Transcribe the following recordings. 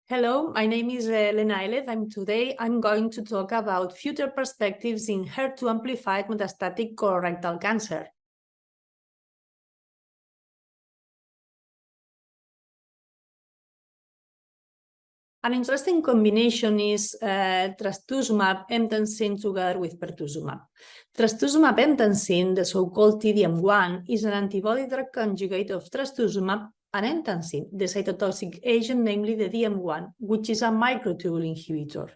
Hello, my name is Elena Elez, and today I'm going to talk about future perspectives in HER2-amplified metastatic colorectal cancer. An interesting combination is trastuzumab emtansine together with pertuzumab. Trastuzumab emtansine, the so-called TDM1, is an antibody-drug conjugate of trastuzumab and emtansine, the cytotoxic agent, namely the DM1, which is a microtubule inhibitor.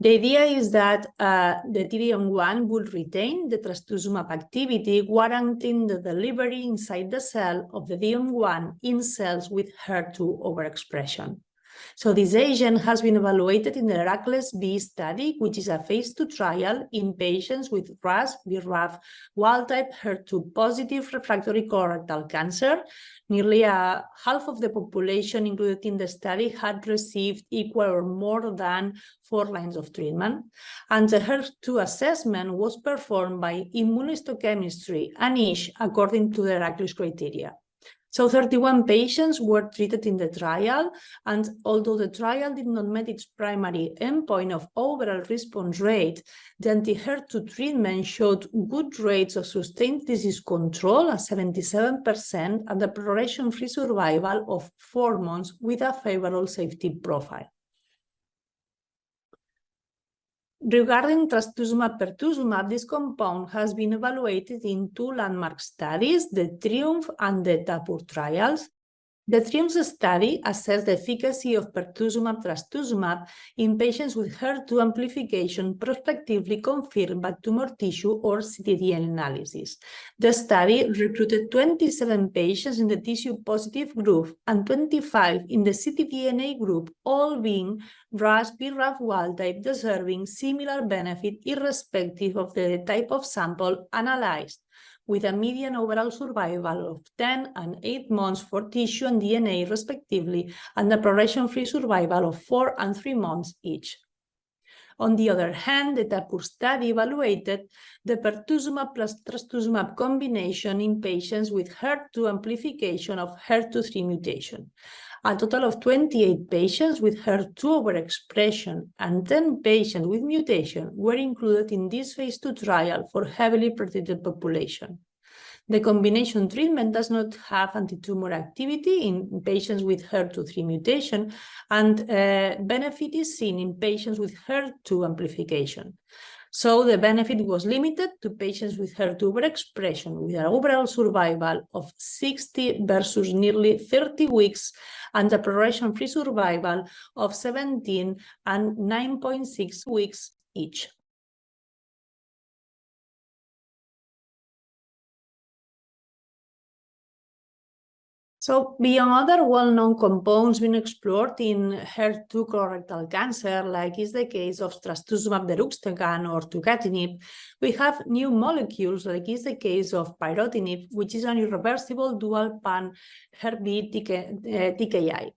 The idea is that the TDM1 will retain the trastuzumab activity, guaranteeing the delivery inside the cell of the DM1 in cells with HER2 overexpression. So this agent has been evaluated in the HERACLES-B study, which is a phase 2 trial in patients with RAS, BRAF, wild-type HER2-positive refractory colorectal cancer. Nearly half of the population included in the study had received equal or more than 4 lines of treatment. And the HER2 assessment was performed by immunohistochemistry and ISH according to the HERACLES criteria. So 31 patients were treated in the trial, and although the trial did not meet its primary endpoint of overall response rate, the anti-HER2 treatment showed good rates of sustained disease control at 77% and a progression-free survival of 4 months with a favorable safety profile. Regarding trastuzumab-pertuzumab, this compound has been evaluated in 2 landmark studies, the TRIUMPH and the TAPUR trials. The TRIUMPH study assessed the efficacy of pertuzumab-trastuzumab in patients with HER2 amplification prospectively confirmed by tumor tissue or ctDNA analysis. The study recruited 27 patients in the tissue-positive group and 25 in the ctDNA group, all being RAS BRAF wild-type, deserving similar benefit irrespective of the type of sample analyzed, with a median overall survival of 10 and 8 months for tissue and DNA respectively, and a progression-free survival of 4 and 3 months each. On the other hand, the TAPUR study evaluated the pertuzumab plus trastuzumab combination in patients with HER2 amplification of HER2-3 mutation. A total of 28 patients with HER2 overexpression and 10 patients with mutation were included in this phase 2 trial for heavily pretreated population. The combination treatment does not have anti-tumor activity in patients with HER2-3 mutation, and benefit is seen in patients with HER2 amplification. So the benefit was limited to patients with HER2 overexpression, with an overall survival of 60 versus nearly 30 weeks, and a progression-free survival of 17 and 9.6 weeks each. So beyond other well-known compounds being explored in HER2 colorectal cancer, like is the case of trastuzumab deruxtecan or tucatinib, we have new molecules, like is the case of pyrotinib, which is an irreversible dual pan-HER2 TKI.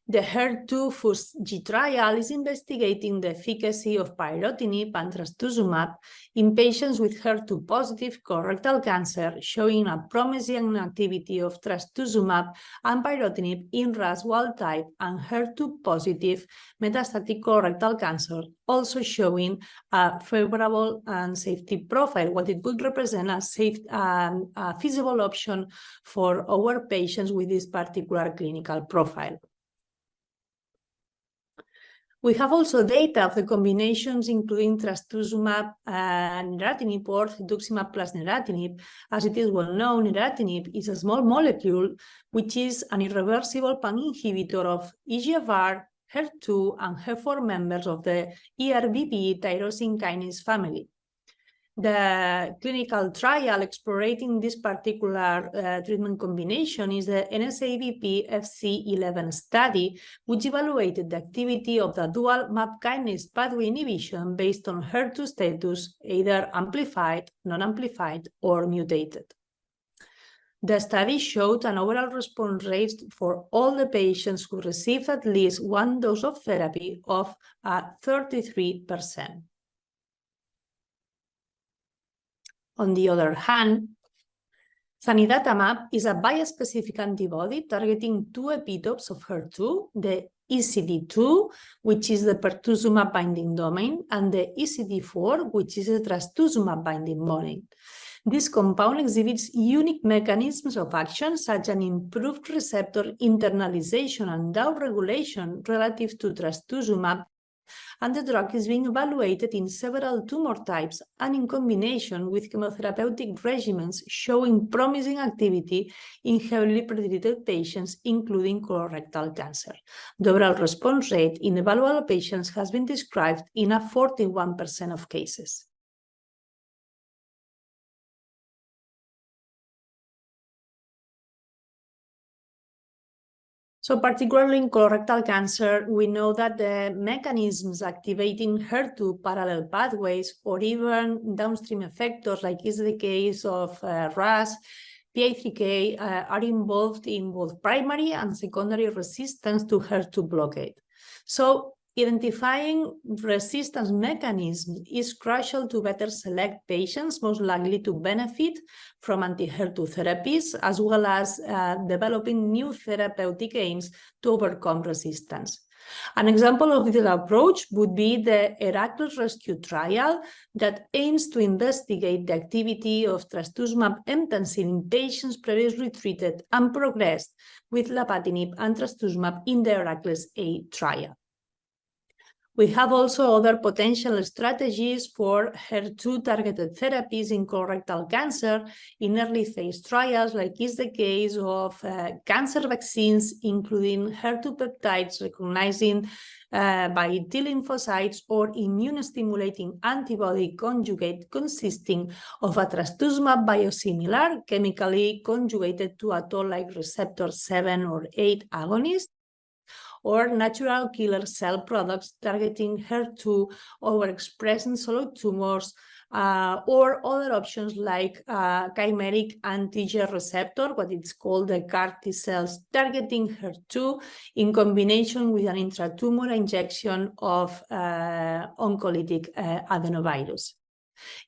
The HER2-FUS-G trial is investigating the efficacy of pyrotinib and trastuzumab in patients with HER2-positive colorectal cancer, showing a promising activity of trastuzumab and pyrotinib in RAS wild-type and HER2-positive metastatic colorectal cancer, also showing a favorable and safety profile, what it would represent a safe a feasible option for our patients with this particular clinical profile. We have also data of the combinations including trastuzumab and neratinib or cetuximab plus neratinib. As it is well known, neratinib is a small molecule which is an irreversible pan-inhibitor of EGFR, HER2, and HER4 members of the ERBB tyrosine kinase family. The clinical trial exploring this particular treatment combination is the NSABP FC11 study, which evaluated the activity of the dual MAP kinase pathway inhibition based on HER2 status, either amplified, non-amplified, or mutated. The study showed an overall response rate for all the patients who received at least 1 dose of therapy of 33%. On the other hand, zanidatamab is a bispecific antibody targeting 2 epitopes of HER2, the ECD2, which is the pertuzumab binding domain, and the ECD4, which is the trastuzumab binding domain. This compound exhibits unique mechanisms of action, such as improved receptor internalization and downregulation relative to trastuzumab, and the drug is being evaluated in several tumor types and in combination with chemotherapeutic regimens, showing promising activity in heavily pretreated patients, including colorectal cancer. The overall response rate in evaluable patients has been described in a 41% of cases. So particularly in colorectal cancer, we know that the mechanisms activating HER2 parallel pathways or even downstream effectors, like is the case of RAS, PI3K, are involved in both primary and secondary resistance to HER2 blockade. So identifying resistance mechanisms is crucial to better select patients most likely to benefit from anti-HER2 therapies, as well as developing new therapeutic aims to overcome resistance. An example of this approach would be the HERACLES Rescue trial that aims to investigate the activity of trastuzumab emtansine in patients previously treated and progressed with lapatinib and trastuzumab in the HERACLES A trial. We have also other potential strategies for HER2-targeted therapies in colorectal cancer in early phase trials, like is the case of cancer vaccines, including HER2 peptides recognizing by T lymphocytes or immune-stimulating antibody conjugate consisting of a trastuzumab biosimilar chemically conjugated to a toll-like receptor 7 or 8 agonist, or natural killer cell products targeting HER2 overexpressed in solid tumors, or other options like chimeric antigen receptor, what it's called the CAR T cells targeting HER2 in combination with an intratumor injection of oncolytic adenovirus.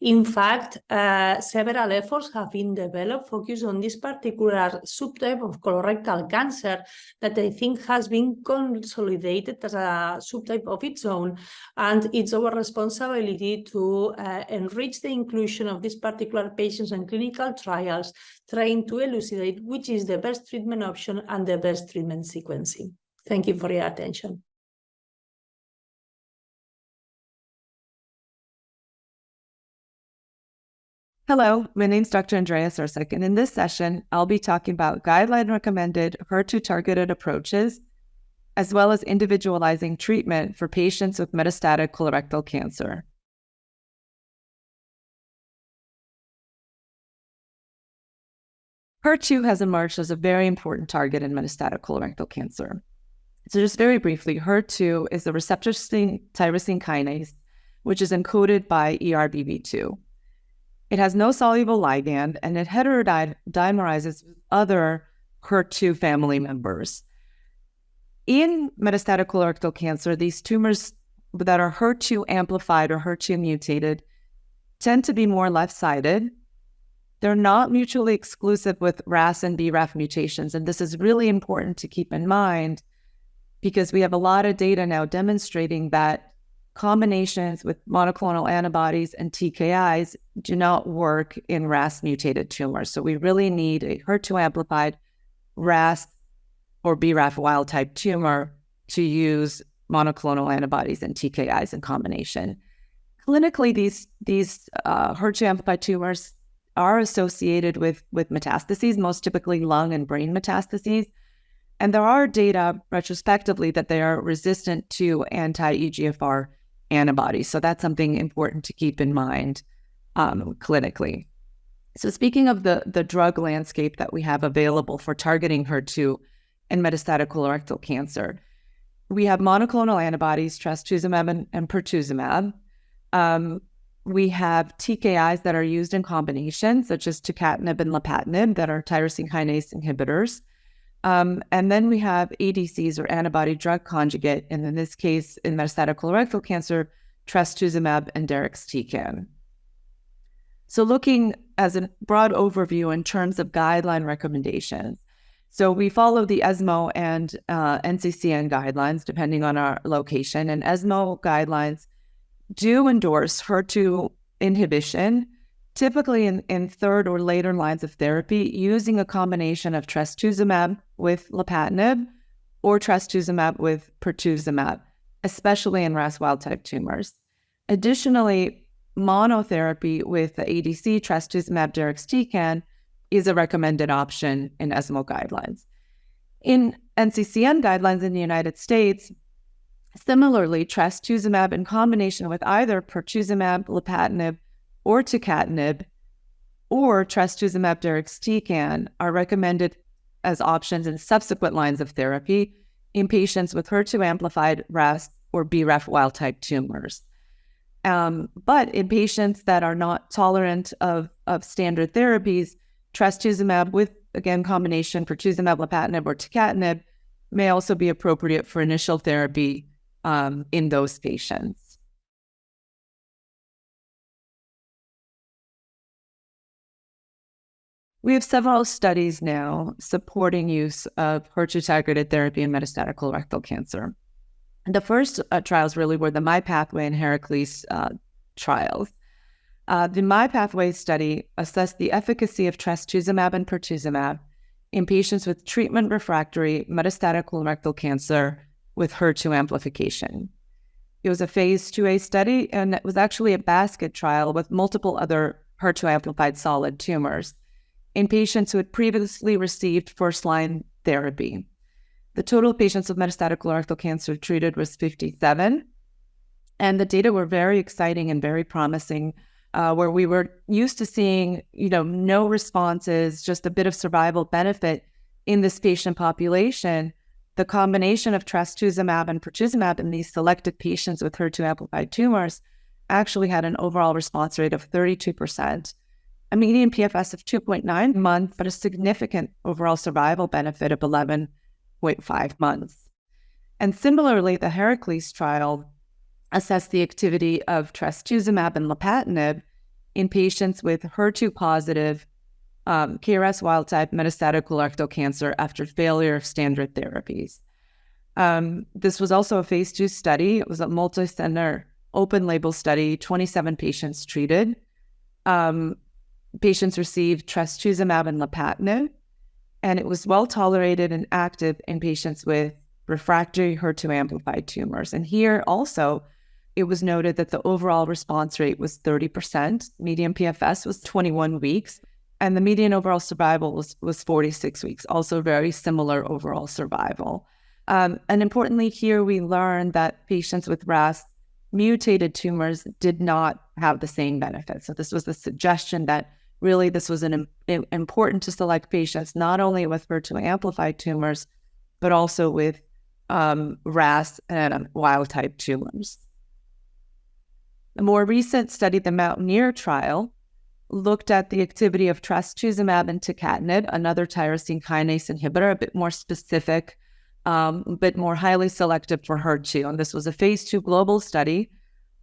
In fact, several efforts have been developed focused on this particular subtype of colorectal cancer that I think has been consolidated as a subtype of its own, and it's our responsibility to enrich the inclusion of these particular patients in clinical trials, trying to elucidate which is the best treatment option and the best treatment sequencing. Thank you for your attention. Hello, my name is Dr. Andrea Cercek, and in this session, I'll be talking about guideline-recommended HER2-targeted approaches, as well as individualizing treatment for patients with metastatic colorectal cancer. HER2 has emerged as a very important target in metastatic colorectal cancer. So just very briefly, HER2 is the receptor tyrosine kinase, which is encoded by ERBB2. It has no soluble ligand, and it heterodimerizes with other HER2 family members. In metastatic colorectal cancer, these tumors that are HER2 amplified or HER2 mutated tend to be more left-sided. They're not mutually exclusive with RAS and BRAF mutations, and this is really important to keep in mind because we have a lot of data now demonstrating that combinations with monoclonal antibodies and TKIs do not work in RAS mutated tumors. So we really need a HER2 amplified RAS or BRAF wild type tumor to use monoclonal antibodies and TKIs in combination. Clinically, these HER2 amplified tumors are associated with metastases, most typically lung and brain metastases. And there are data retrospectively that they are resistant to anti-EGFR antibodies. So that's something important to keep in mind clinically. So speaking of the drug landscape that we have available for targeting HER2 in metastatic colorectal cancer, we have monoclonal antibodies, trastuzumab and pertuzumab. We have TKIs that are used in combination, such as tucatinib and lapatinib, that are tyrosine kinase inhibitors. And then we have ADCs or antibody drug conjugate, and in this case, in metastatic colorectal cancer, trastuzumab and deruxtecan. So looking as a broad overview in terms of guideline recommendations. So we follow the ESMO and NCCN guidelines, depending on our location. And ESMO guidelines do endorse HER2 inhibition, typically in third or later lines of therapy, using a combination of trastuzumab with lapatinib or trastuzumab with pertuzumab, especially in RAS wild-type tumors. Additionally, monotherapy with the ADC trastuzumab deruxtecan is a recommended option in ESMO guidelines. In NCCN guidelines in the United States, similarly, trastuzumab in combination with either pertuzumab, lapatinib, or tucatinib, or trastuzumab deruxtecan are recommended as options in subsequent lines of therapy in patients with HER2-amplified RAS or BRAF wild-type tumors. But in patients that are not tolerant of standard therapies, trastuzumab with, again, combination pertuzumab, lapatinib, or tucatinib may also be appropriate for initial therapy in those patients. We have several studies now supporting use of HER2-targeted therapy in metastatic colorectal cancer. The first trials really were the MyPathway and Heracles trials. The MyPathway study assessed the efficacy of trastuzumab and pertuzumab in patients with treatment-refractory metastatic colorectal cancer with HER2 amplification. It was a phase 2A study, and it was actually a basket trial with multiple other HER2-amplified solid tumors in patients who had previously received first-line therapy. The total patients with metastatic colorectal cancer treated was 57, and the data were very exciting and very promising, where we were used to seeing, no responses, just a bit of survival benefit in this patient population. The combination of trastuzumab and pertuzumab in these selected patients with HER2-amplified tumors actually had an overall response rate of 32%, a median PFS of 2.9 months, but a significant overall survival benefit of 11.5 months. And similarly, the Heracles trial assessed the activity of trastuzumab and lapatinib in patients with HER2-positive KRAS wild-type metastatic colorectal cancer after failure of standard therapies. This was also a phase 2 study. It was a multi-center open-label study, 27 patients treated. Patients received trastuzumab and lapatinib, and it was well-tolerated and active in patients with refractory HER2-amplified tumors. And here also, it was noted that the overall response rate was 30%, median PFS was 21 weeks, and the median overall survival was 46 weeks, also very similar overall survival. And importantly here, we learned that patients with RAS mutated tumors did not have the same benefit. So this was the suggestion that really this was important to select patients not only with HER2-amplified tumors, but also with RAS and wild-type tumors. A more recent study, the Mountaineer trial, looked at the activity of trastuzumab and tucatinib, another tyrosine kinase inhibitor, a bit more specific, a bit more highly selective for HER2. And this was a phase 2 global study,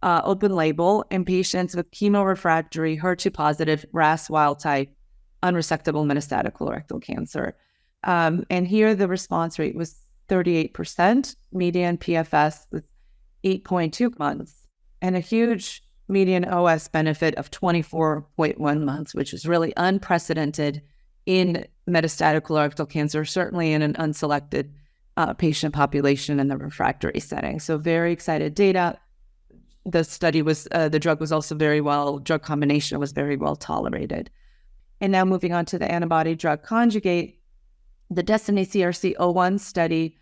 open label, in patients with chemo-refractory HER2-positive RAS wild-type unresectable metastatic colorectal cancer. And here the response rate was 38%, median PFS was 8.2 months, and a huge median OS benefit of 24.1 months, which is really unprecedented in metastatic colorectal cancer, certainly in an unselected patient population in the refractory setting. So very excited data. The study was, the drug was also drug combination was very well tolerated. And now moving on to the antibody drug conjugate, the DESTINY-CRC01 study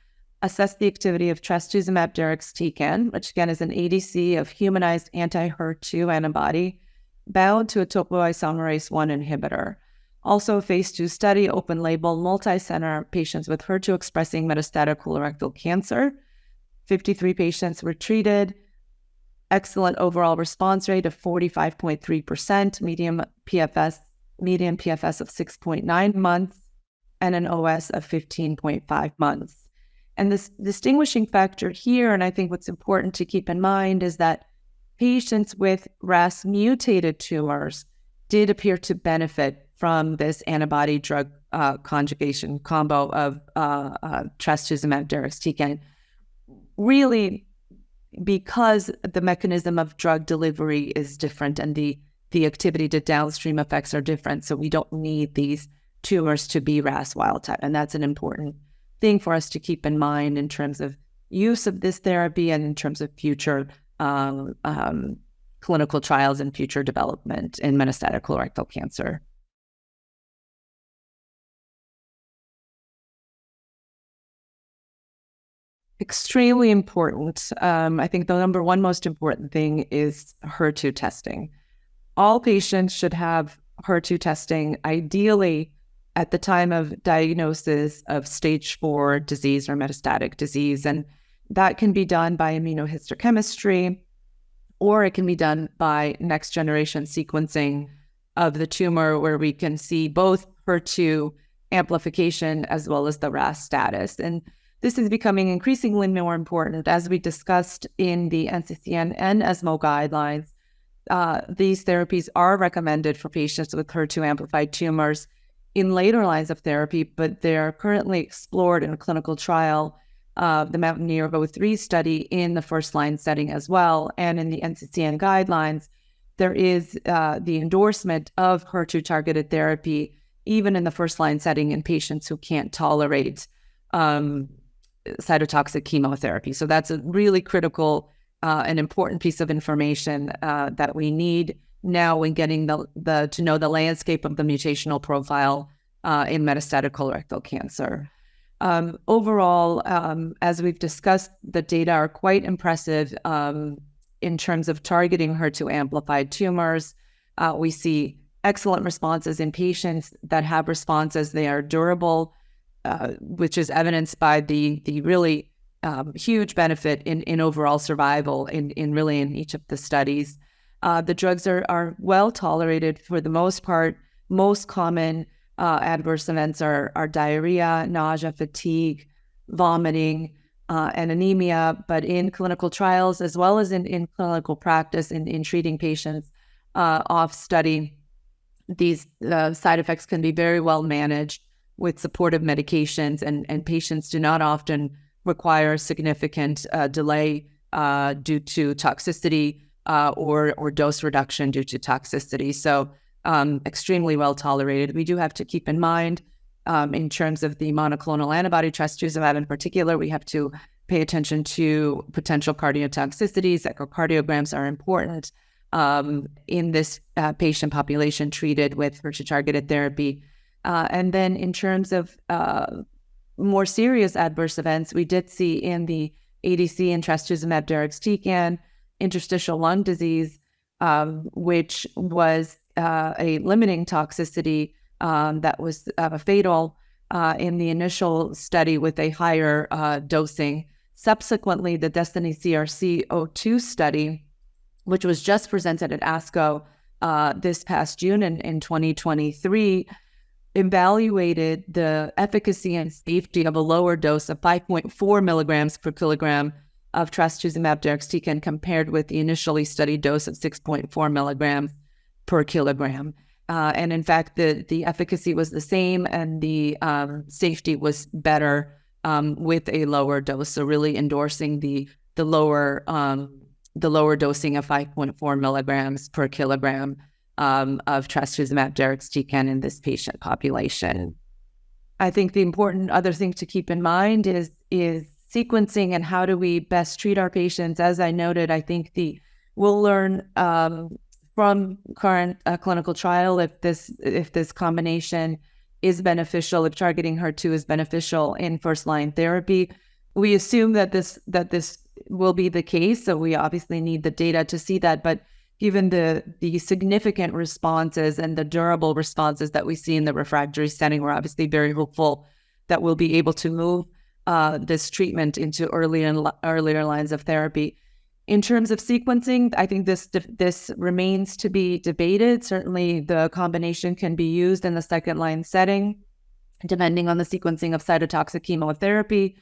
assessed the activity of trastuzumab deruxtecan, which again is an ADC of humanized anti-HER2 antibody bound to a topoisomerase 1 inhibitor. Also a phase 2 study, open label, multi-center, patients with HER2-expressing metastatic colorectal cancer. 53 patients were treated. Excellent overall response rate of 45.3%, median PFS of 6.9 months, and an OS of 15.5 months. And this distinguishing factor here, and I think what's important to keep in mind, is that patients with RAS mutated tumors did appear to benefit from this antibody drug conjugation combo of trastuzumab deruxtecan, really because the mechanism of drug delivery is different and the activity to downstream effects are different. So we don't need these tumors to be RAS wild type. And that's an important thing for us to keep in mind in terms of use of this therapy and in terms of future clinical trials and future development in metastatic colorectal cancer. Extremely important. I think the number one most important thing is HER2 testing. All patients should have HER2 testing, ideally at the time of diagnosis of stage 4 disease or metastatic disease. And that can be done by immunohistochemistry, or it can be done by next generation sequencing of the tumor, where we can see both HER2 amplification as well as the RAS status. And this is becoming increasingly more important, as we discussed in the NCCN and ESMO guidelines. These therapies are recommended for patients with HER2 amplified tumors in later lines of therapy, but they're currently explored in a clinical trial, the Mountaineer 03 study, in the first line setting as well. And in the NCCN guidelines, there is the endorsement of HER2 targeted therapy, even in the first line setting in patients who can't tolerate cytotoxic chemotherapy. So that's a really critical and important piece of information that we need now when getting to know the landscape of the mutational profile in metastatic colorectal cancer. Overall, as we've discussed, the data are quite impressive in terms of targeting HER2 amplified tumors. We see excellent responses in patients that have responses. They are durable, which is evidenced by the really huge benefit in overall survival in each of the studies. The drugs are well tolerated for the most part. Most common adverse events are diarrhea, nausea, fatigue, vomiting, and anemia. But in clinical trials, as well as in clinical practice in treating patients off study, these side effects can be very well managed with supportive medications, and patients do not often require significant delay due to toxicity or dose reduction due to toxicity. So extremely well tolerated. We do have to keep in mind, in terms of the monoclonal antibody trastuzumab in particular, we have to pay attention to potential cardiotoxicities. Echocardiograms are important in this patient population treated with HER2-targeted therapy. And then in terms of more serious adverse events, we did see in the ADC and trastuzumab deruxtecan interstitial lung disease, which was a limiting toxicity that was fatal in the initial study with a higher dosing. Subsequently, the Destiny CRC02 study, which was just presented at ASCO this past June in 2023, evaluated the efficacy and safety of a lower dose of 5.4 milligrams per kilogram of trastuzumab deruxtecan compared with the initially studied dose of 6.4 milligrams per kilogram. And in fact, the efficacy was the same and the safety was better with a lower dose. So really endorsing the lower dosing of 5.4 milligrams per kilogram of trastuzumab deruxtecan in this patient population. I think the important other thing to keep in mind is sequencing and how do we best treat our patients. As I noted, I think we'll learn from current clinical trial if this combination is beneficial, if targeting HER2 is beneficial in first-line therapy. We assume that this will be the case, so we obviously need the data to see that. But given the significant responses and the durable responses that we see in the refractory setting, we're obviously very hopeful that we'll be able to move this treatment into earlier lines of therapy. In terms of sequencing, I think this remains to be debated. Certainly, the combination can be used in the second-line setting, depending on the sequencing of cytotoxic chemotherapy.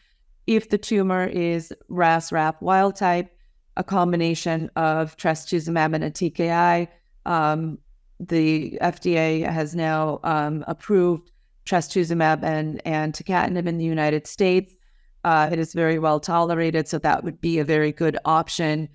If the tumor is RAS/RAF wild type, a combination of trastuzumab and a TKI. The FDA has now approved trastuzumab and tucatinib in the United States. It is very well tolerated, so that would be a very good option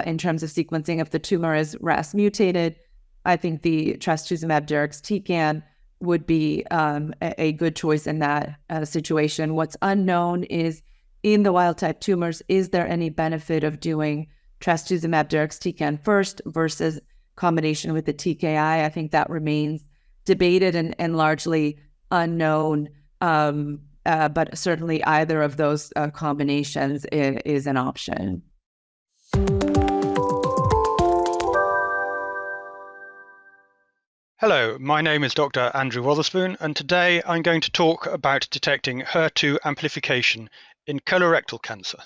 in terms of sequencing. If the tumor is RAS mutated, I think the trastuzumab deruxtecan would be a good choice in that situation. What's unknown is, in the wild-type tumors, is there any benefit of doing trastuzumab deruxtecan first versus combination with the TKI? I think that remains debated and largely unknown, but certainly either of those combinations is an option. Hello, my name is Dr. Andrew Wotherspoon, and today I'm going to talk about detecting HER2 amplification in colorectal cancer.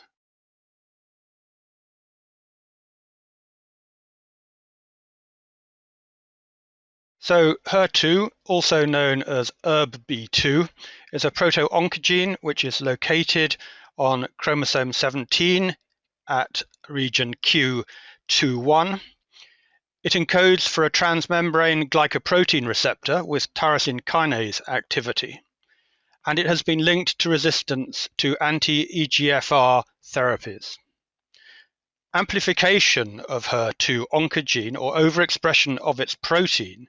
So HER2, also known as ERBB2, is a proto-oncogene which is located on chromosome 17 at region Q21. It encodes for a transmembrane glycoprotein receptor with tyrosine kinase activity, and it has been linked to resistance to anti-EGFR therapies. Amplification of HER2 oncogene, or overexpression of its protein,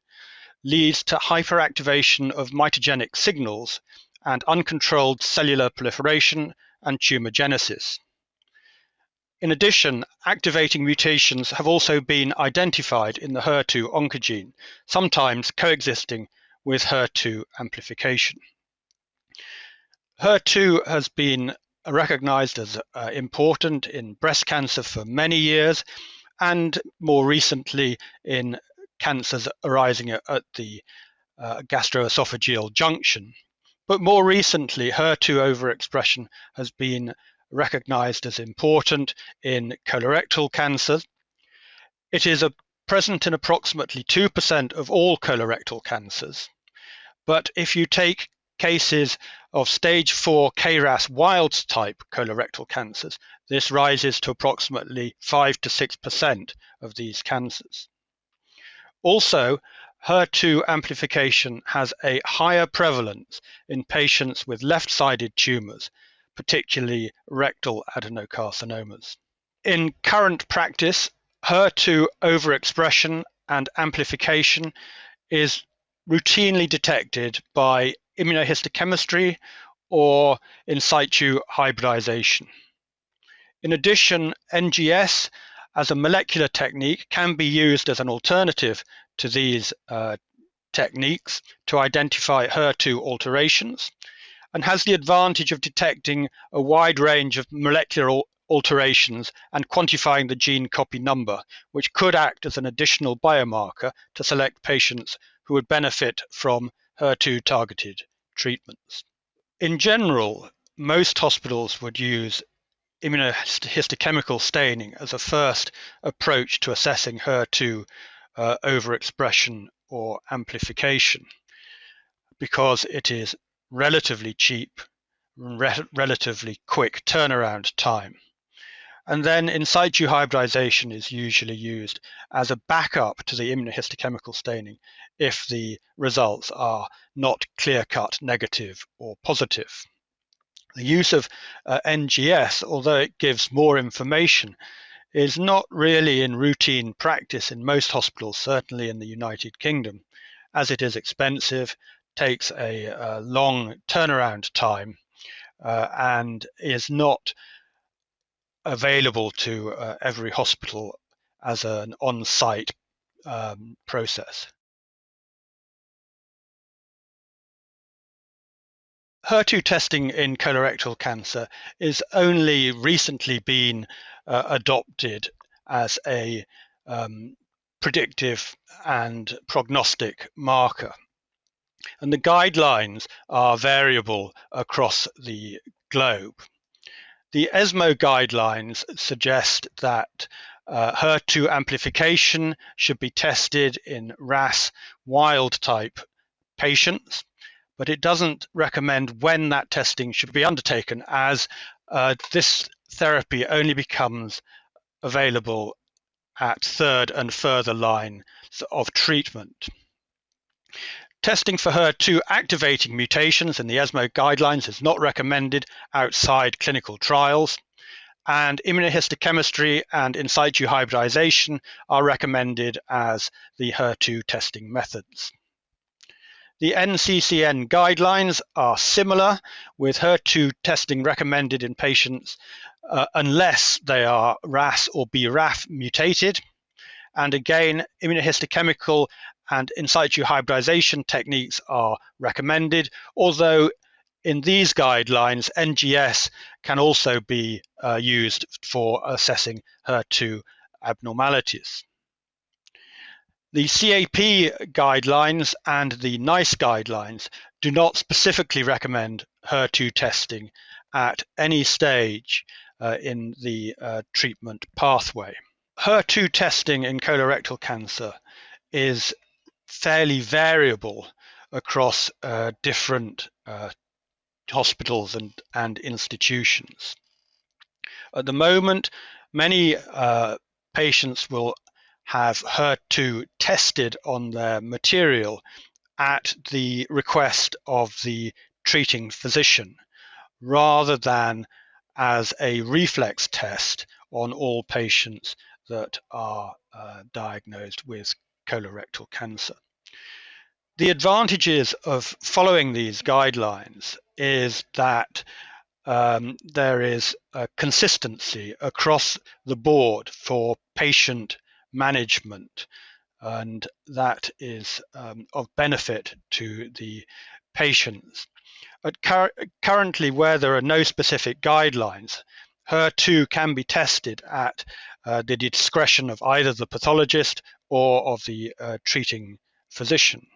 leads to hyperactivation of mitogenic signals and uncontrolled cellular proliferation and tumorigenesis. In addition, activating mutations have also been identified in the HER2 oncogene, sometimes coexisting with HER2 amplification. HER2 has been recognized as important in breast cancer for many years, and more recently in cancers arising at the gastroesophageal junction. But more recently, HER2 overexpression has been recognized as important in colorectal cancer. It is present in approximately 2% of all colorectal cancers. But if you take cases of stage 4 KRAS wild-type colorectal cancers, this rises to approximately 5 to 6% of these cancers. Also, HER2 amplification has a higher prevalence in patients with left-sided tumors, particularly rectal adenocarcinomas. In current practice, HER2 overexpression and amplification is routinely detected by immunohistochemistry or in situ hybridization. In addition, NGS as a molecular technique can be used as an alternative to these techniques to identify HER2 alterations, and has the advantage of detecting a wide range of molecular alterations and quantifying the gene copy number, which could act as an additional biomarker to select patients who would benefit from HER2-targeted treatments. In general, most hospitals would use immunohistochemical staining as a first approach to assessing HER2 overexpression or amplification, because it is relatively cheap, relatively quick turnaround time. And then in situ hybridization is usually used as a backup to the immunohistochemical staining if the results are not clear-cut negative or positive. The use of NGS, although it gives more information, is not really in routine practice in most hospitals, certainly in the United Kingdom, as it is expensive, takes a long turnaround time, and is not available to every hospital as an on-site process. HER2 testing in colorectal cancer is only recently been adopted as a predictive and prognostic marker. And the guidelines are variable across the globe. The ESMO guidelines suggest that HER2 amplification should be tested in RAS wild-type patients, but it doesn't recommend when that testing should be undertaken, as this therapy only becomes available at third and further line of treatment. Testing for HER2 activating mutations in the ESMO guidelines is not recommended outside clinical trials, and immunohistochemistry and in situ hybridization are recommended as the HER2 testing methods. The NCCN guidelines are similar, with HER2 testing recommended in patients unless they are RAS or BRAF mutated. And again, immunohistochemical and in situ hybridization techniques are recommended, although in these guidelines, NGS can also be used for assessing HER2 abnormalities. The CAP guidelines and the NICE guidelines do not specifically recommend HER2 testing at any stage in the treatment pathway. HER2 testing in colorectal cancer is fairly variable across different hospitals and institutions. At the moment, many patients will have HER2 tested on their material at the request of the treating physician, rather than as a reflex test on all patients that are diagnosed with colorectal cancer. The advantages of following these guidelines is that there is a consistency across the board for patient management, and that is of benefit to the patients. Currently, where there are no specific guidelines, HER2 can be tested at the discretion of either the pathologist or of the treating physician.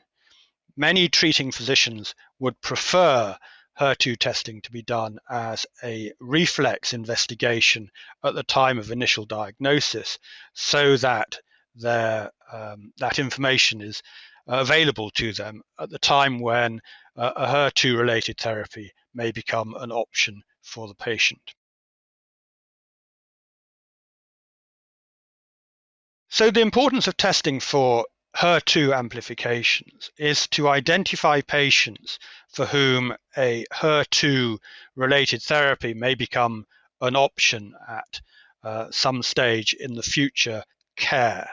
Many treating physicians would prefer HER2 testing to be done as a reflex investigation at the time of initial diagnosis, so that that information is available to them at the time when a HER2-related therapy may become an option for the patient. So the importance of testing for HER2 amplifications is to identify patients for whom a HER2-related therapy may become an option at some stage in the future care.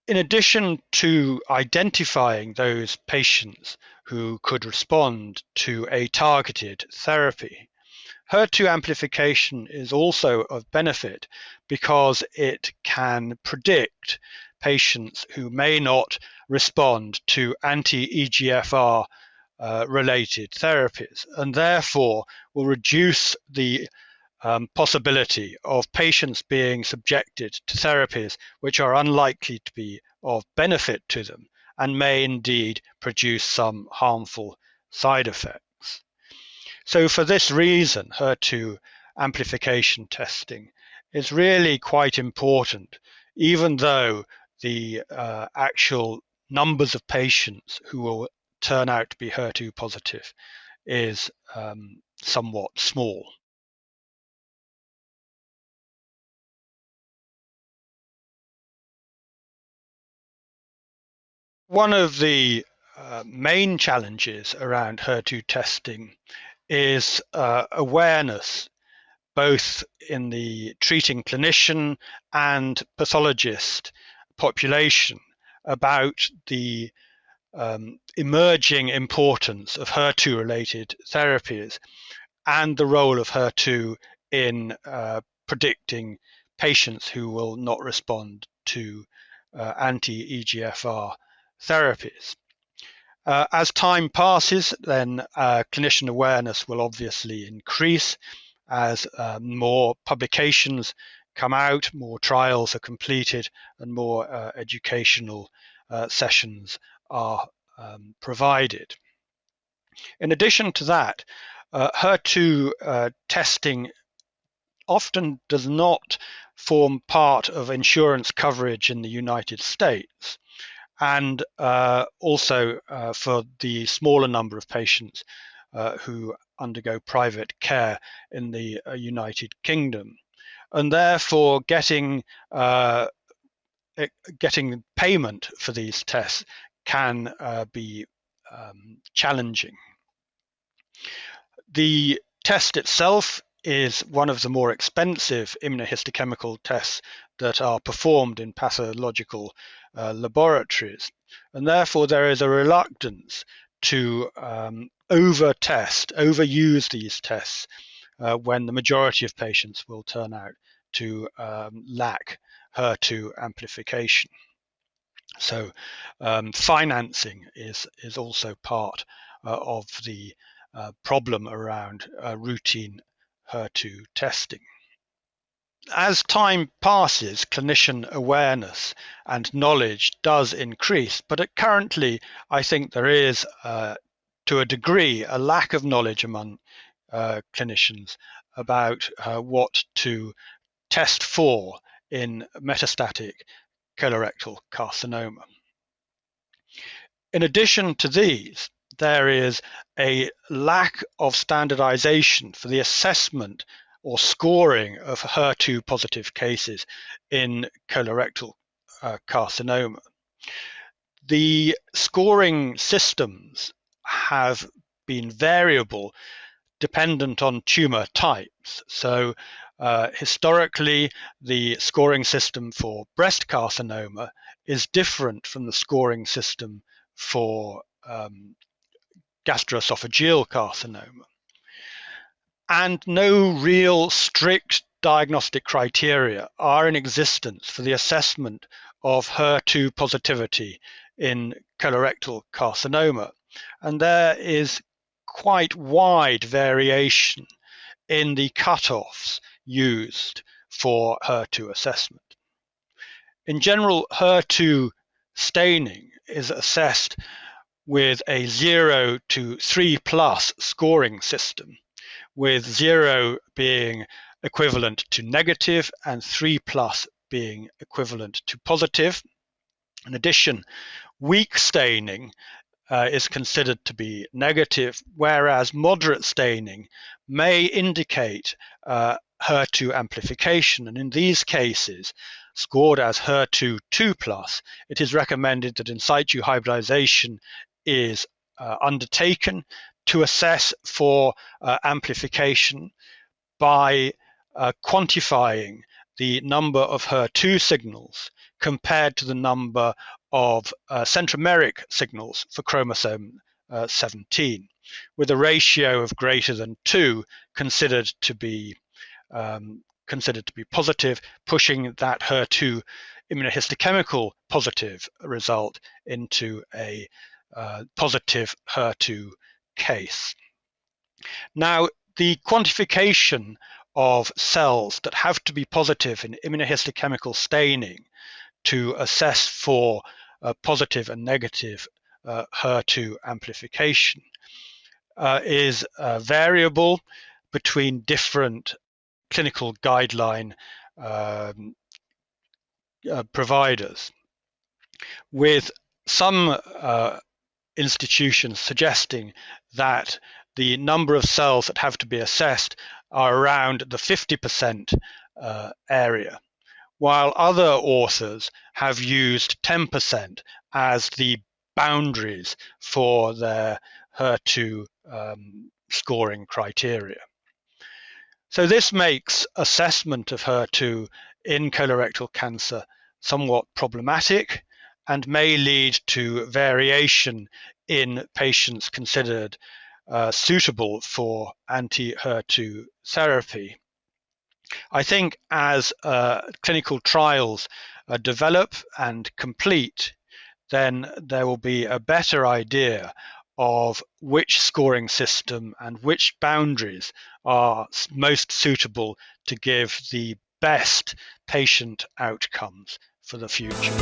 In addition to identifying those patients who could respond to a targeted therapy, HER2 amplification is also of benefit because it can predict patients who may not respond to anti-EGFR related therapies, and therefore will reduce the possibility of patients being subjected to therapies which are unlikely to be of benefit to them and may indeed produce some harmful side effects. So for this reason, HER2 amplification testing is really quite important, even though the actual numbers of patients who will turn out to be HER2 positive is somewhat small. One of the main challenges around HER2 testing is awareness, both in the treating clinician and pathologist population, about the emerging importance of HER2-related therapies and the role of HER2 in predicting patients who will not respond to anti-EGFR therapies. As time passes, then clinician awareness will obviously increase as more publications come out, more trials are completed, and more educational sessions are provided. In addition to that, HER2 testing often does not form part of insurance coverage in the United States. And also for the smaller number of patients who undergo private care in the United Kingdom. And therefore getting payment for these tests can be challenging. The test itself is one of the more expensive immunohistochemical tests that are performed in pathological laboratories, and therefore there is a reluctance to overuse these tests when the majority of patients will turn out to lack HER2 amplification. So financing is also part of the problem around routine HER2 testing. As time passes, clinician awareness and knowledge does increase, but currently I think there is, to a degree, a lack of knowledge among clinicians about what to test for in metastatic colorectal carcinoma. In addition to these, there is a lack of standardization for the assessment or scoring of HER2 positive cases in colorectal carcinoma. The scoring systems have been variable dependent on tumor types. So historically, the scoring system for breast carcinoma is different from the scoring system for gastroesophageal carcinoma. And no real strict diagnostic criteria are in existence for the assessment of HER2 positivity in colorectal carcinoma. And there is quite wide variation in the cutoffs used for HER2 assessment. In general, HER2 staining is assessed with a 0 to 3+ scoring system, with 0 being equivalent to negative and 3+ being equivalent to positive. In addition, weak staining is considered to be negative, whereas moderate staining may indicate HER2 amplification, and in these cases, scored as HER2 2+, it is recommended that in situ hybridization is undertaken to assess for amplification by quantifying the number of HER2 signals compared to the number of centromeric signals for chromosome 17, with a ratio of greater than 2 considered to be positive, pushing that HER2 immunohistochemical positive result into a positive HER2 case. Now, the quantification of cells that have to be positive in immunohistochemical staining to assess for positive and negative HER2 amplification is variable between different clinical guideline providers, with some institutions suggesting that the number of cells that have to be assessed are around the 50% area, while other authors have used 10% as the boundaries for their HER2 scoring criteria. So this makes assessment of HER2 in colorectal cancer somewhat problematic and may lead to variation in patients considered suitable for anti-HER2 therapy. I think as clinical trials develop and complete, then there will be a better idea of which scoring system and which boundaries are most suitable to give the best patient outcomes for the future.